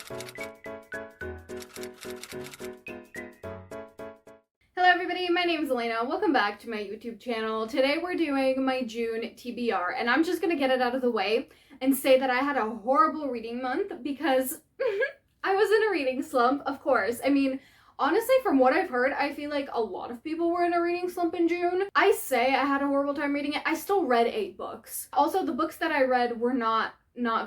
Hello everybody, my name is Elena. Welcome back to my YouTube channel. Today we're doing my June TBR, and I'm just gonna get it out of the way and say that I had a horrible reading month because I was in a reading slump, of course. I mean, honestly, from what I've heard, I feel like a lot of people were in a reading slump in June. I say I had a horrible time reading it. I still read 8 books. Also, the books that I read were not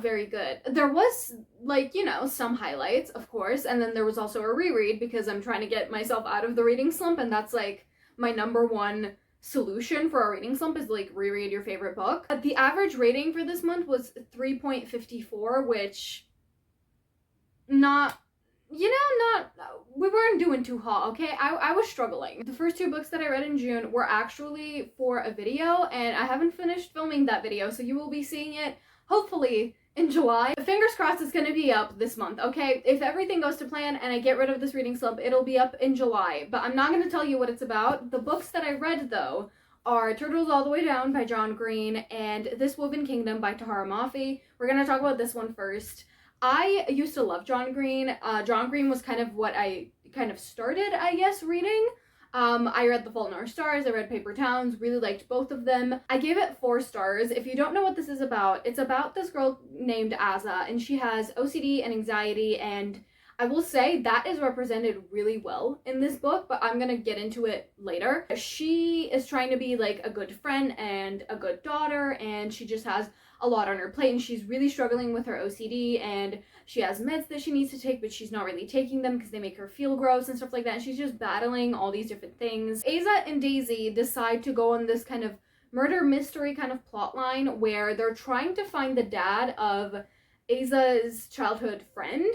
very good. There was, like, you know, some highlights, of course, and then there was also a reread because I'm trying to get myself out of the reading slump, and that's like my number one solution for a reading slump is like reread your favorite book. The average rating for this month was 3.54, which not, you know, not, we weren't doing too hot, okay? I was struggling. The first 2 books that I read in June were actually for a video, and I haven't finished filming that video, so you will be seeing it hopefully in July. Fingers crossed it's gonna be up this month, okay? If everything goes to plan and I get rid of this reading slump, it'll be up in July, but I'm not gonna tell you what it's about. The books that I read, though, are Turtles All the Way Down by John Green and This Woven Kingdom by Tahara Mafi. We're gonna talk about this one first. I used to love John Green. John Green was kind of what I kind of started, I guess, reading. I read The Fault in Our Stars, I read Paper Towns, really liked both of them. I gave it 4 stars. If you don't know what this is about, it's about this girl named Aza, and she has OCD and anxiety, and I will say that is represented really well in this book, but I'm gonna get into it later. She is trying to be like a good friend and a good daughter, and she just has a lot on her plate, and she's really struggling with her OCD, and she has meds that she needs to take, but she's not really taking them because they make her feel gross and stuff like that, and she's just battling all these different things. Aza and Daisy decide to go on this kind of murder mystery kind of plot line where they're trying to find the dad of Aza's childhood friend.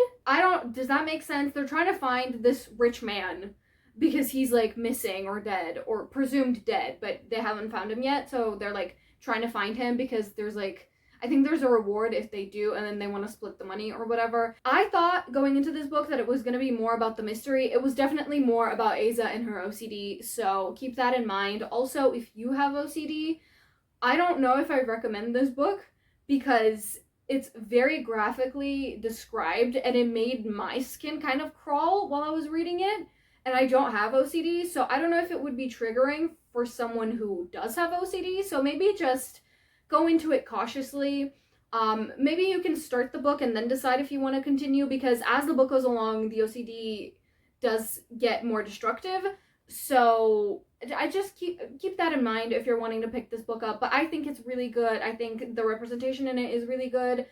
Does that make sense? They're trying to find this rich man because he's like missing or dead or presumed dead, but they haven't found him yet, so they're like trying to find him because there's like, I think there's a reward if they do, and then they want to split the money or whatever. I thought going into this book that it was going to be more about the mystery. It was definitely more about Aza and her OCD, so keep that in mind. Also, if you have OCD, I don't know if I recommend this book because it's very graphically described, and it made my skin kind of crawl while I was reading it, and I don't have OCD, so I don't know if it would be triggering for someone who does have OCD, so maybe just go into it cautiously. Maybe you can start the book and then decide if you want to continue, because as the book goes along, the OCD does get more destructive. So I just keep that in mind if you're wanting to pick this book up. But I think it's really good. I think the representation in it is really good.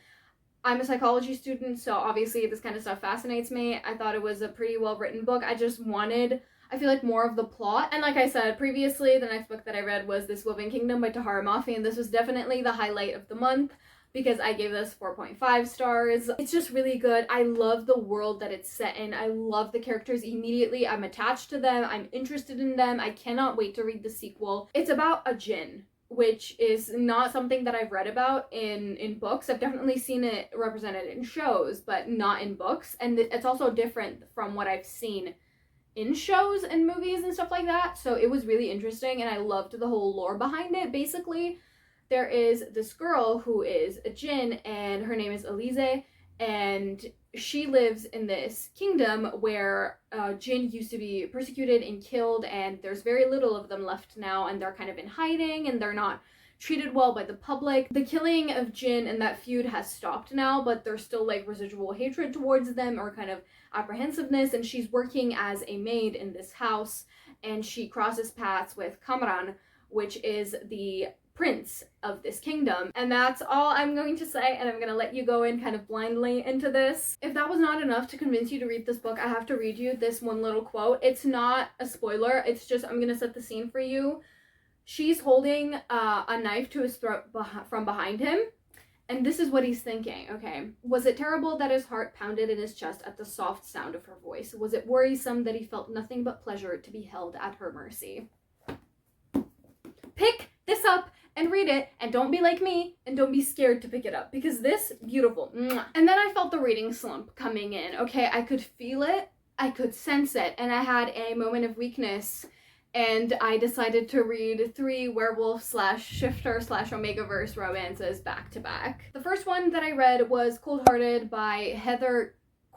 I'm a psychology student, so obviously this kind of stuff fascinates me. I thought it was a pretty well-written book. I just wanted, I feel like, more of the plot. And like I said previously, the next book that I read was This Woven Kingdom by Tahara Mafi, and this was definitely the highlight of the month because I gave this 4.5 stars. It's just really good. I love the world that it's set in. I love the characters immediately. I'm attached to them. I'm interested in them. I cannot wait to read the sequel. It's about a djinn, which is not something that I've read about in books. I've definitely seen it represented in shows, but not in books. And it's also different from what I've seen in shows and movies and stuff like that, so it was really interesting, and I loved the whole lore behind it. Basically, there is this girl who is a djinn, and her name is Elise, and she lives in this kingdom where djinn used to be persecuted and killed, and there's very little of them left now, and they're kind of in hiding, and they're not treated well by the public. The killing of djinn and that feud has stopped now, but there's still like residual hatred towards them or kind of apprehensiveness, and she's working as a maid in this house, and she crosses paths with Kamran, which is the prince of this kingdom. And that's all I'm going to say, and I'm gonna let you go in kind of blindly into this. If that was not enough to convince you to read this book, I have to read you this one little quote. It's not a spoiler, it's just, I'm gonna set the scene for you. She's holding a knife to his throat from behind him, and this is what he's thinking, okay? Was it terrible that his heart pounded in his chest at the soft sound of her voice? Was it worrisome that he felt nothing but pleasure to be held at her mercy? Pick this up and read it, and don't be like me, and don't be scared to pick it up, because this, beautiful. Mwah. And then I felt the reading slump coming in, okay? I could feel it, I could sense it, and I had a moment of weakness, and I decided to read 3 werewolf slash shifter slash Omegaverse romances back to back. The first one that I read was Cold Hearted by Heather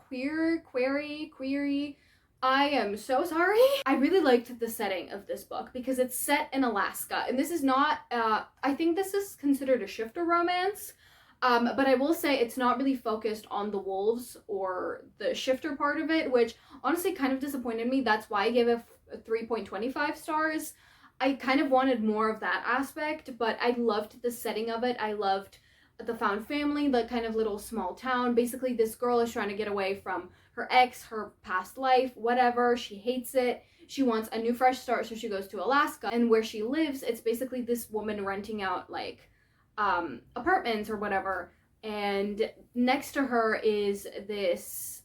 query. I am so sorry. I really liked the setting of this book because it's set in Alaska, and this is not, I think this is considered a shifter romance, but I will say it's not really focused on the wolves or the shifter part of it, which honestly kind of disappointed me. That's why I gave it 3.25 stars. I kind of wanted more of that aspect, but I loved the setting of it. I loved the found family, the kind of little small town. Basically, this girl is trying to get away from her ex, her past life, whatever. She hates it. She wants a new fresh start, so she goes to Alaska. And where she lives, it's basically this woman renting out like apartments or whatever. And next to her is this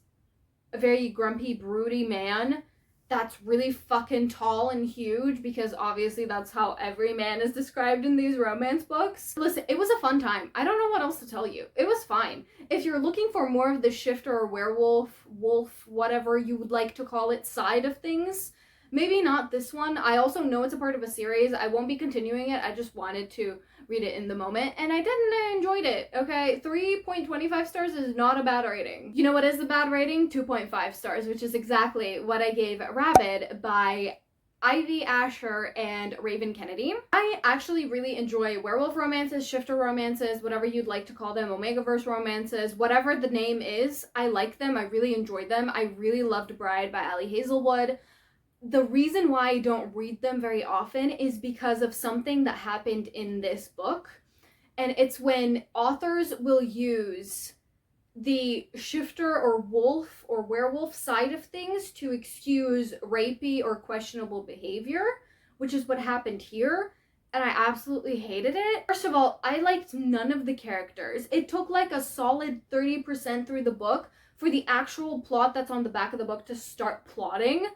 very grumpy, broody man that's really fucking tall and huge, because obviously that's how every man is described in these romance books. Listen, it was a fun time. I don't know what else to tell you. It was fine. If you're looking for more of the shifter or werewolf, wolf, whatever you would like to call it, side of things, maybe not this one. I also know it's a part of a series. I won't be continuing it. I just wanted to read it in the moment, and I enjoyed it, okay? 3.25 stars is not a bad rating. You know what is a bad rating? 2.5 stars, which is exactly what I gave Rabid by Ivy Asher and Raven Kennedy. I actually really enjoy werewolf romances, shifter romances, whatever you'd like to call them, Omegaverse romances, whatever the name is. I like them. I really enjoyed them. I really loved Bride by Ali Hazelwood. The reason why I don't read them very often is because of something that happened in this book. And it's when authors will use the shifter or wolf or werewolf side of things to excuse rapey or questionable behavior, which is what happened here. And I absolutely hated it. First of all, I liked none of the characters. It took like a solid 30% through the book for the actual plot that's on the back of the book to start plotting.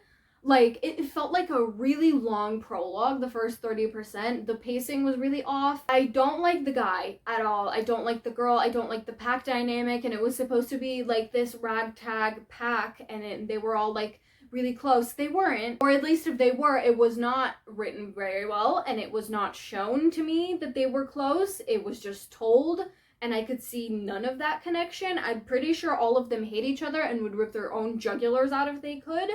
Like, it felt like a really long prologue, the first 30%. The pacing was really off. I don't like the guy at all. I don't like the girl. I don't like the pack dynamic. And it was supposed to be like this ragtag pack, and they were all like really close. They weren't. Or at least if they were, it was not written very well, and it was not shown to me that they were close. It was just told, and I could see none of that connection. I'm pretty sure all of them hate each other and would rip their own jugulars out if they could.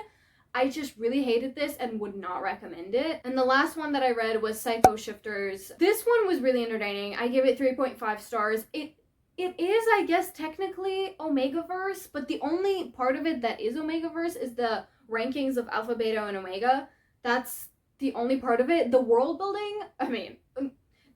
I just really hated this and would not recommend it. And the last one that I read was Psycho Shifters. This one was really entertaining. I give it 3.5 stars. It is, I guess, technically Omegaverse, but the only part of it that is Omegaverse is the rankings of Alpha, Beta, and Omega. That's the only part of it. The world building, I mean,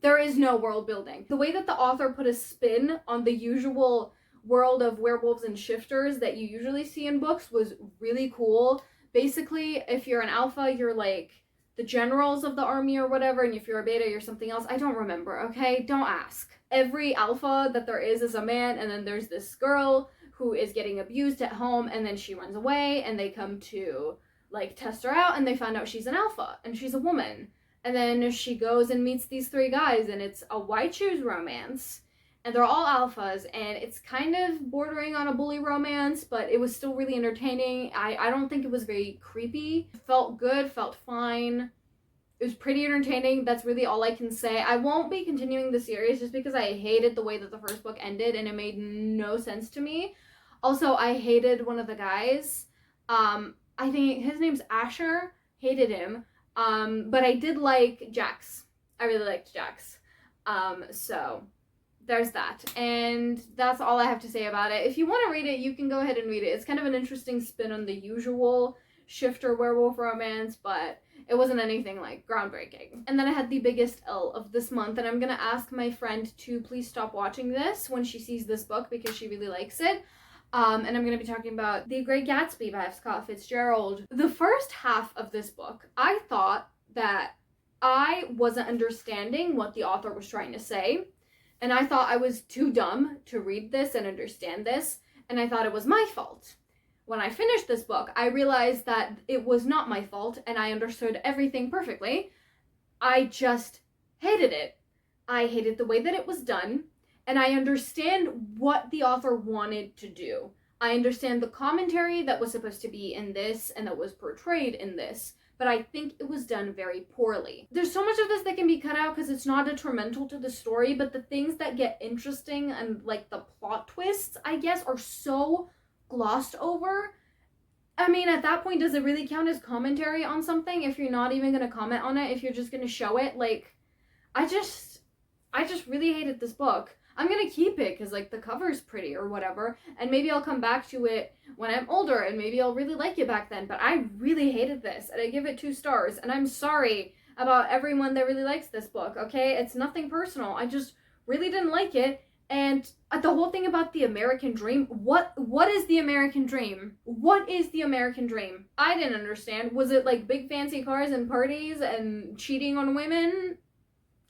there is no world building. The way that the author put a spin on the usual world of werewolves and shifters that you usually see in books was really cool. Basically, if you're an alpha, you're like the generals of the army or whatever, and if you're a beta, you're something else. I don't remember, okay? Don't ask. Every alpha that there is a man, and then there's this girl who is getting abused at home, and then she runs away, and they come to, like, test her out, and they find out she's an alpha, and she's a woman. And then she goes and meets these three guys, and it's a why choose romance. And they're all alphas, and it's kind of bordering on a bully romance, but it was still really entertaining. I don't think it was very creepy. It felt good, felt fine. It was pretty entertaining. That's really all I can say. I won't be continuing the series just because I hated the way that the first book ended, and it made no sense to me. Also, I hated one of the guys. I think his name's Asher. Hated him. But I did like Jax. I really liked Jax. So there's that, and that's all I have to say about it. If you want to read it, you can go ahead and read it. It's kind of an interesting spin on the usual shifter werewolf romance, but it wasn't anything like groundbreaking. And then I had the biggest L of this month, and I'm gonna ask my friend to please stop watching this when she sees this book because she really likes it. And I'm gonna be talking about The Great Gatsby by Scott Fitzgerald. The first half of this book, I thought that I wasn't understanding what the author was trying to say. And I thought I was too dumb to read this and understand this, and I thought it was my fault. When I finished this book, I realized that it was not my fault, and I understood everything perfectly. I just hated it. I hated the way that it was done, and I understand what the author wanted to do. I understand the commentary that was supposed to be in this and that was portrayed in this, but I think it was done very poorly. There's so much of this that can be cut out because it's not detrimental to the story, but the things that get interesting and like the plot twists, I guess, are so glossed over. I mean, at that point, does it really count as commentary on something if you're not even gonna comment on it, if you're just gonna show it? Like, I just really hated this book. I'm gonna keep it because, like, the cover's pretty or whatever, and maybe I'll come back to it when I'm older, and maybe I'll really like it back then, but I really hated this, and I give it 2 stars, and I'm sorry about everyone that really likes this book, okay? It's nothing personal. I just really didn't like it, and the whole thing about the American dream, what is the American dream? What is the American dream? I didn't understand. Was it, like, big fancy cars and parties and cheating on women?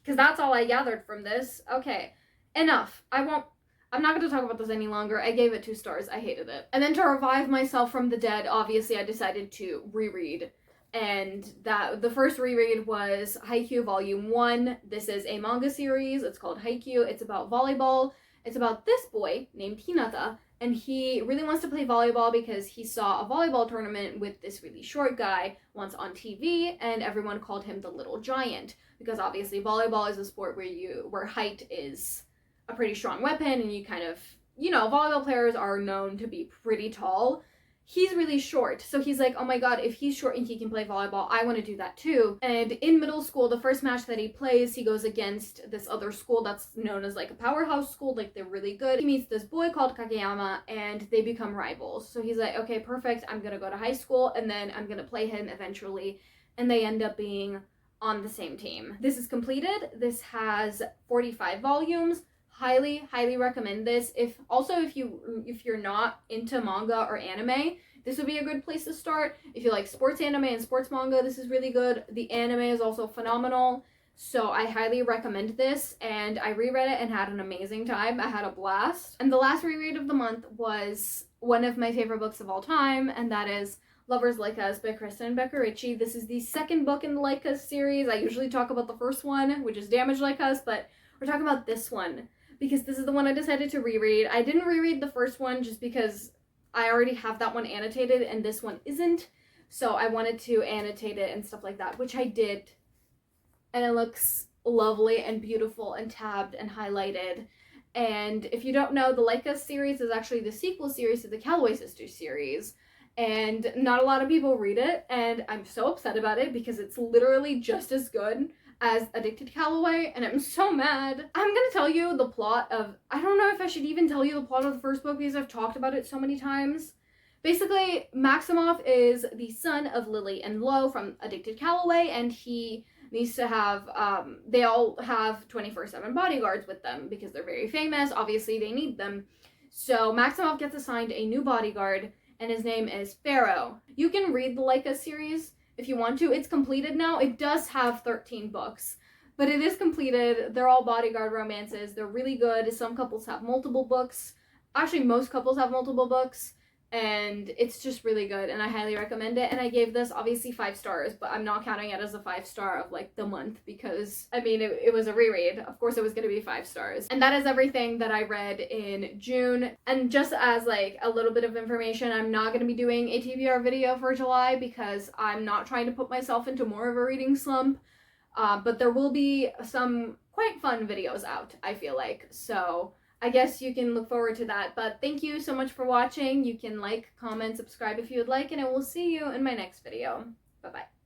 Because that's all I gathered from this. Okay, enough. I'm not going to talk about this any longer. I gave it 2 stars. I hated it. And then to revive myself from the dead, obviously I decided to reread. And the first reread was Haikyuu Volume 1. This is a manga series. It's called Haikyuu. It's about volleyball. It's about this boy named Hinata, and he really wants to play volleyball because he saw a volleyball tournament with this really short guy once on TV, and everyone called him the Little Giant because obviously volleyball is a sport where height is a pretty strong weapon, and you kind of, you know, volleyball players are known to be pretty tall. He's really short, so he's like, oh my god, if he's short and he can play volleyball, I want to do that too. And in middle school, the first match that he plays, he goes against this other school that's known as like a powerhouse school, like they're really good. He meets this boy called Kageyama, and they become rivals. So he's like, okay, perfect, I'm gonna go to high school, and then I'm gonna play him eventually. And they end up being on the same team. This is completed. This has 45 volumes. Highly recommend this. If you're not into manga or anime, this would be a good place to start. If you like sports anime and sports manga, this is really good. The anime is also phenomenal, so I highly recommend this, and I reread it and had an amazing time. I had a blast. And the last reread of the month was one of my favorite books of all time, and that is Lovers Like Us by Kristen Beccarici. This is the second book in the Like Us series. I usually talk about the first one, which is Damage Like Us, but we're talking about this one because this is the one I decided to reread. I didn't reread the first one just because I already have that one annotated and this one isn't, so I wanted to annotate it and stuff like that, which I did, and it looks lovely and beautiful and tabbed and highlighted. And if you don't know, the Like Us series is actually the sequel series to the Calloway Sisters series, and not a lot of people read it, and I'm so upset about it because it's literally just as good as Addicted Calloway, and I'm so mad. I'm gonna tell you the plot of, I don't know if I should even tell you the plot of the first book because I've talked about it so many times. Basically, Maximoff is the son of Lily and Lo from Addicted Calloway, and he needs to have, they all have 24/7 bodyguards with them because they're very famous. Obviously, they need them. So Maximoff gets assigned a new bodyguard, and his name is Pharaoh. You can read the Like Us series if you want to. It's completed now. It does have 13 books, but it is completed. They're all bodyguard romances. They're really good. Some couples have multiple books. Actually, most couples have multiple books, and it's just really good, and I highly recommend it. And I gave this obviously 5 stars, but I'm not counting it as a 5-star of like the month because I mean it was a reread. Of course it was going to be 5 stars. And that is everything that I read in June. And just as like a little bit of information, I'm not going to be doing a TBR video for July because I'm not trying to put myself into more of a reading slump, but there will be some quite fun videos out, I feel like, so I guess you can look forward to that. But thank you so much for watching. You can like, comment, subscribe if you would like, and I will see you in my next video. Bye-bye.